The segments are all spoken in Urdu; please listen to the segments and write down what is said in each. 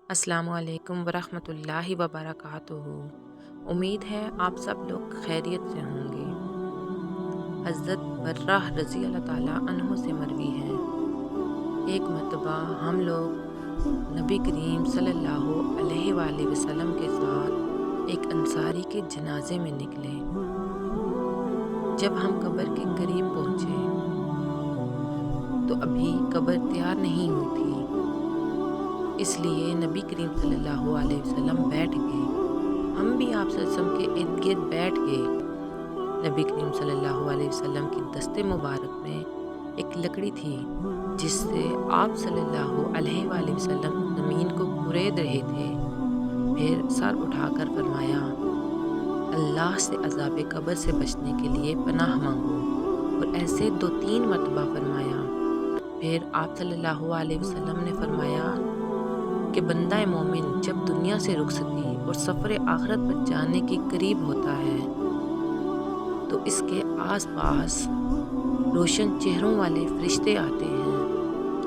السلام علیکم ورحمۃ اللہ وبرکاتہ۔ امید ہے آپ سب لوگ خیریت سے ہوں گے۔ حضرت برہ رضی اللہ تعالیٰ عنہ سے مروی ہے، ایک مرتبہ ہم لوگ نبی کریم صلی اللہ علیہ وآلہ وسلم کے ساتھ ایک انصاری کے جنازے میں نکلے۔ جب ہم قبر کے قریب پہنچے تو ابھی قبر تیار نہیں ہوئی تھی، اس لیے نبی کریم صلی اللہ علیہ وسلم بیٹھ گئے۔ ہم بھی آپ صلی اللہ علیہ وسلم کے ارد گرد بیٹھ گئے۔ نبی کریم صلی اللہ علیہ وسلم کی دست مبارک میں ایک لکڑی تھی جس سے آپ صلی اللہ علیہ وآلہ وسلم زمین کو کورید رہے تھے۔ پھر سر اٹھا کر فرمایا، اللہ سے عذاب قبر سے بچنے کے لیے پناہ مانگو، اور ایسے 2-3 مرتبہ فرمایا۔ پھر آپ صلی اللہ علیہ وسلم نے فرمایا کہ بندہ مومن جب دنیا سے رخصتی اور سفر آخرت پر جانے کے قریب ہوتا ہے تو اس کے آس پاس روشن چہروں والے فرشتے آتے ہیں۔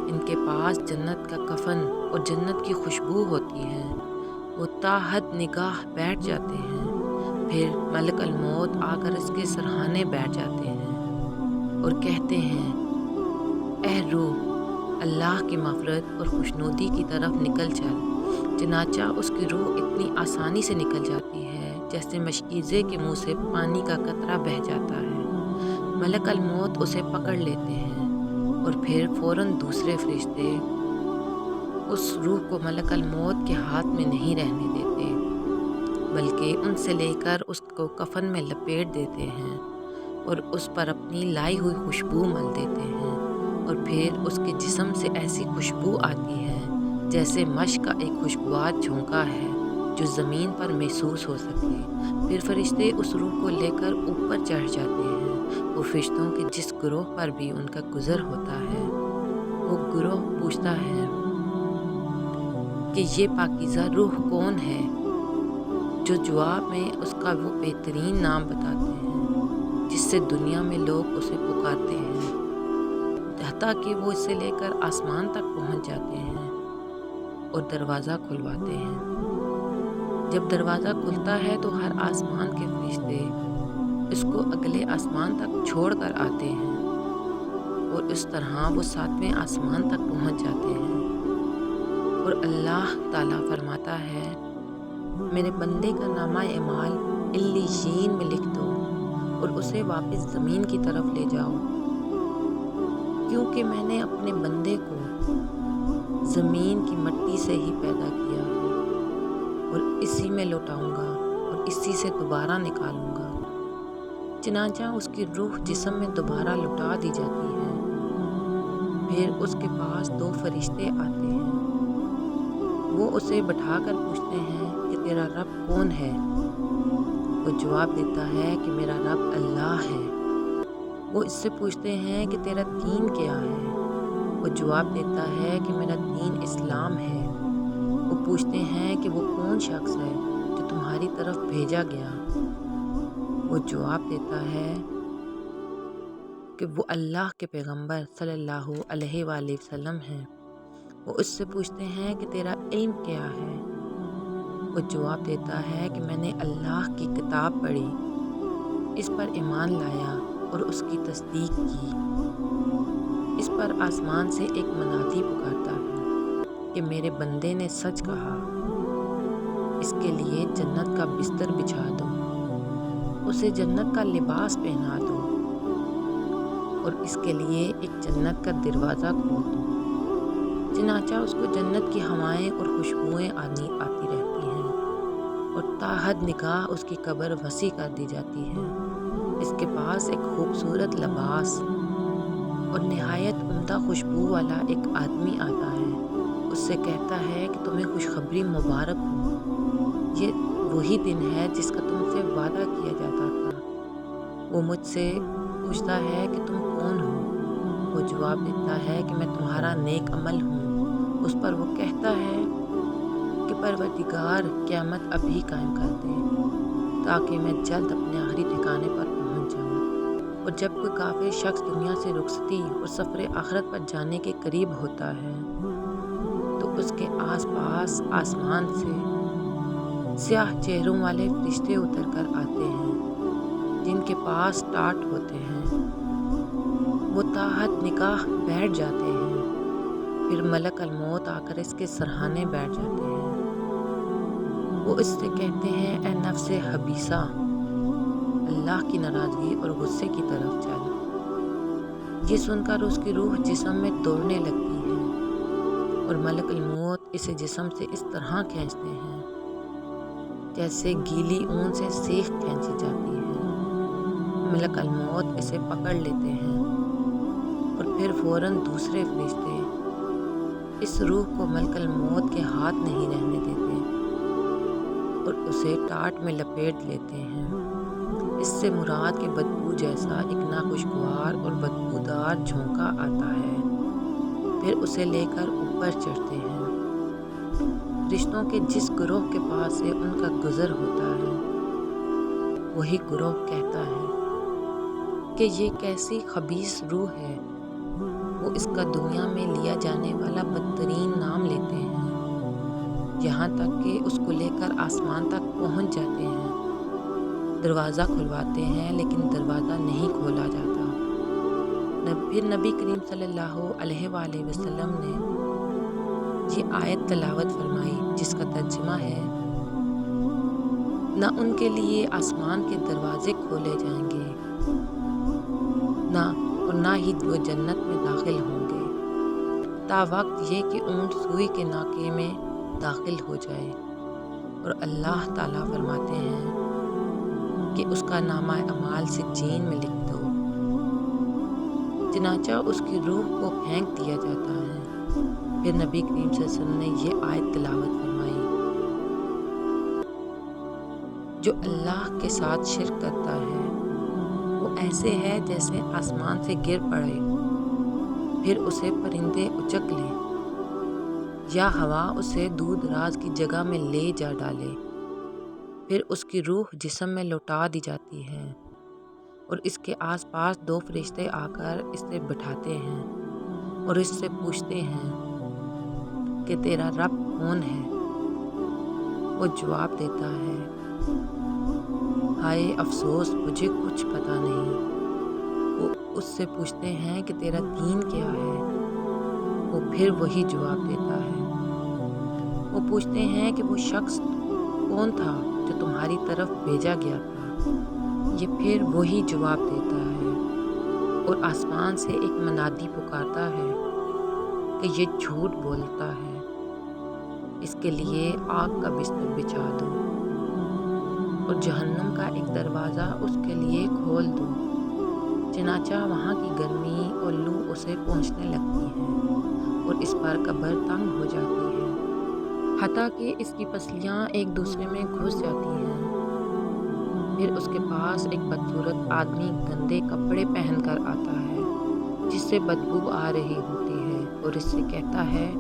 ان کے پاس جنت کا کفن اور جنت کی خوشبو ہوتی ہے۔ وہ تا حد نگاہ بیٹھ جاتے ہیں، پھر ملک الموت آ کر اس کے سرہانے بیٹھ جاتے ہیں اور کہتے ہیں، اے روح، اللہ کی مغفرت اور خوشنودی کی طرف نکل چل۔ چنانچہ اس کی روح اتنی آسانی سے نکل جاتی ہے جیسے مشکیزے کے منہ سے پانی کا قطرہ بہہ جاتا ہے۔ ملک الموت اسے پکڑ لیتے ہیں اور پھر فوراً دوسرے فرشتے اس روح کو ملک الموت کے ہاتھ میں نہیں رہنے دیتے، بلکہ ان سے لے کر اس کو کفن میں لپیٹ دیتے ہیں اور اس پر اپنی لائی ہوئی خوشبو مل دیتے ہیں، اور پھر اس کے جسم سے ایسی خوشبو آتی ہے جیسے مشک کا ایک خوشبوار جھونکا ہے جو زمین پر محسوس ہو سکے۔ پھر فرشتے اس روح کو لے کر اوپر چڑھ جاتے ہیں۔ وہ فرشتوں کے جس گروہ پر بھی ان کا گزر ہوتا ہے، وہ گروہ پوچھتا ہے کہ یہ پاکیزہ روح کون ہے، جو جواب میں اس کا وہ بہترین نام بتاتے ہیں جس سے دنیا میں لوگ اسے پکارتے ہیں، حتیٰ کہ وہ اسے لے کر آسمان تک پہنچ جاتے ہیں اور دروازہ کھلواتے ہیں۔ جب دروازہ کھلتا ہے تو ہر آسمان کے فرشتے اس کو اگلے آسمان تک چھوڑ کر آتے ہیں، اور اس طرح وہ 7ویں آسمان تک پہنچ جاتے ہیں، اور اللہ تعالیٰ فرماتا ہے، میرے بندے کا نامہ اعمال علیین میں لکھ دو اور اسے واپس زمین کی طرف لے جاؤ، کیونکہ میں نے اپنے بندے کو زمین کی مٹی سے ہی پیدا کیا ہے اور اسی میں لوٹاؤں گا اور اسی سے دوبارہ نکالوں گا۔ چنانچہ اس کی روح جسم میں دوبارہ لوٹا دی جاتی ہے۔ پھر اس کے پاس 2 فرشتے آتے ہیں۔ وہ اسے بٹھا کر پوچھتے ہیں کہ تیرا رب کون ہے؟ وہ جواب دیتا ہے کہ میرا رب اللہ ہے۔ وہ اس سے پوچھتے ہیں کہ تیرا دین کیا ہے؟ وہ جواب دیتا ہے کہ میرا دین اسلام ہے۔ وہ پوچھتے ہیں کہ وہ کون شخص ہے جو تمہاری طرف بھیجا گیا؟ وہ جواب دیتا ہے کہ وہ اللہ کے پیغمبر صلی اللہ علیہ وآلہ وسلم ہیں۔ وہ اس سے پوچھتے ہیں کہ تیرا علم کیا ہے؟ وہ جواب دیتا ہے کہ میں نے اللہ کی کتاب پڑھی، اس پر ایمان لایا اور اس کی تصدیق کی۔ اس پر آسمان سے ایک منادی پکارتا ہے کہ میرے بندے نے سچ کہا، اس کے لیے جنت کا بستر بچھا دو، اسے جنت کا لباس پہنا دو، اور اس کے لیے ایک جنت کا دروازہ کھول دو۔ چنانچہ اس کو جنت کی ہوائیں اور خوشبوئیں آتی رہتی ہیں، اور تا حد نگاہ اس کی قبر وسیع کر دی جاتی ہے۔ اس کے پاس ایک خوبصورت لباس اور نہایت عمدہ خوشبو والا ایک آدمی آتا ہے۔ اس سے کہتا ہے کہ تمہیں خوشخبری مبارک ہو، یہ وہی دن ہے جس کا تم سے وعدہ کیا جاتا تھا۔ وہ مجھ سے پوچھتا ہے کہ تم کون ہو؟ وہ جواب دیتا ہے کہ میں تمہارا نیک عمل ہوں۔ اس پر وہ کہتا ہے کہ پروردگار، قیامت ابھی قائم کر دے تاکہ میں جلد اپنے آخری ٹھکانے پر پہنچ جاؤں۔ اور جب کوئی کافر شخص دنیا سے رخصتی اور سفر آخرت پر جانے کے قریب ہوتا ہے تو اس کے آس پاس آسمان سے سیاہ چہروں والے فرشتے اتر کر آتے ہیں جن کے پاس ٹاٹ ہوتے ہیں۔ وہ تحت نکاح بیٹھ جاتے ہیں، پھر ملک الموت آ کر اس کے سرہانے بیٹھ جاتے ہیں۔ وہ اس سے کہتے ہیں، اے نفس خبیثہ، اللہ کی ناراضگی اور غصے کی طرف چل۔ یہ سن کر اس کی روح جسم میں دوڑنے لگتی ہے اور ملک الموت اسے جسم سے اس طرح کھینچتے ہیں جیسے گیلی اون سے سیخ کھینچی جاتی ہے۔ ملک الموت اسے پکڑ لیتے ہیں اور پھر فوراً دوسرے فرشتے اس روح کو ملک الموت کے ہاتھ نہیں رہنے دیتے اور اسے ٹاٹ میں لپیٹ لیتے ہیں۔ اس سے مراد کے بدبو جیسا ایک ناخوشگوار اور بدبودار جھونکا آتا ہے، پھر اسے لے کر اوپر چڑھتے ہیں۔ فرشتوں کے جس گروہ کے پاس سے ان کا گزر ہوتا ہے، وہی گروہ کہتا ہے کہ یہ کیسی خبیث روح ہے۔ وہ اس کا دنیا میں لیا جانے والا بدترین نام لیتے ہیں، یہاں تک کہ اس کو لے کر آسمان تک پہنچ جاتے ہیں۔ دروازہ کھلواتے ہیں لیکن دروازہ نہیں کھولا جاتا۔ پھر نبی کریم صلی اللہ علیہ وآلہ وسلم نے یہ آیت تلاوت فرمائی جس کا ترجمہ ہے، نہ ان کے لیے آسمان کے دروازے کھولے جائیں گے نہ ہی وہ جنت میں داخل ہوں گے تا وقت یہ کہ اونٹ سوئی کے ناکے میں داخل ہو جائے، اور اللہ تعالیٰ فرماتے ہیں کہ اس کا نامہ اعمال سجین میں لکھ دو۔ چنانچہ اس کی روح کو پھینک دیا جاتا ہے۔ پھر نبی کریم صلی اللہ علیہ وسلم نے یہ آیت تلاوت فرمائی، جو اللہ کے ساتھ شرک کرتا ہے وہ ایسے ہے جیسے آسمان سے گر پڑے، پھر اسے پرندے اچک لیں یا ہوا اسے دور دراز کی جگہ میں لے جا ڈالے، پھر اس کی روح جسم میں لوٹا دی جاتی ہے اور اس کے آس پاس دو فرشتے آ کر اسے بٹھاتے ہیں اور اس سے پوچھتے ہیں کہ تیرا رب کون ہے؟ وہ جواب دیتا ہے، ہائے افسوس، مجھے کچھ پتہ نہیں۔ وہ اس سے پوچھتے ہیں کہ تیرا دین کیا ہے؟ وہ پھر وہی جواب دیتا ہے۔ وہ پوچھتے ہیں کہ وہ شخص کون تھا جو تمہاری طرف بھیجا گیا تھا؟ یہ پھر وہی جواب دیتا ہے، اور آسمان سے ایک منادی پکارتا ہے کہ یہ جھوٹ بولتا ہے، اس کے لیے آگ کا بستر بچھا دو اور جہنم کا ایک دروازہ اس کے لیے کھول دو۔ چنانچہ وہاں کی گرمی اور لو اسے پہنچنے لگتی ہے اور اس پر قبر تنگ ہو جاتی ہے، حتیٰ کہ اس کی پسلیاں ایک دوسرے میں گھس جاتی ہیں۔ پھر اس کے پاس ایک بدصورت آدمی گندے کپڑے پہن کر آتا ہے جس سے بدبو آ رہی ہوتی ہے اور اس سے کہتا ہے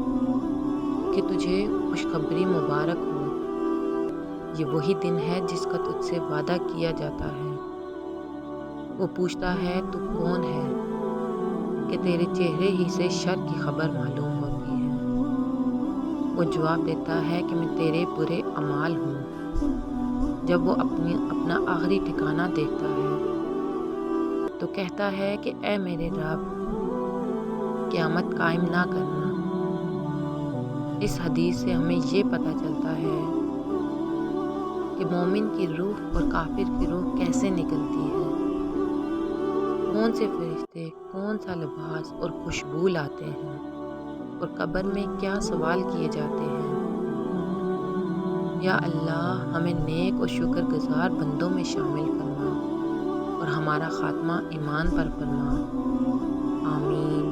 کہ تجھے خوشخبری مبارک ہو، یہ وہی دن ہے جس کا تجھ سے وعدہ کیا جاتا ہے۔ وہ پوچھتا ہے، تو کون ہے؟ کہ تیرے چہرے ہی سے شر کی خبر معلوم ہوتی ہے۔ وہ جواب دیتا ہے کہ میں تیرے برے اعمال ہوں۔ جب وہ اپنا آخری ٹھکانہ دیکھتا ہے تو کہتا ہے کہ اے میرے رب، قیامت قائم نہ کرنا۔ اس حدیث سے ہمیں یہ پتہ چلتا ہے کہ مومن کی روح اور کافر کی روح کیسے نکلتی ہے، کون سے فرشتے، کون سا لباس اور خوشبو لاتے ہیں، اور قبر میں کیا سوال کیے جاتے ہیں۔ یا اللہ، ہمیں نیک اور شکر گزار بندوں میں شامل فرما اور ہمارا خاتمہ ایمان پر فرما۔ آمین۔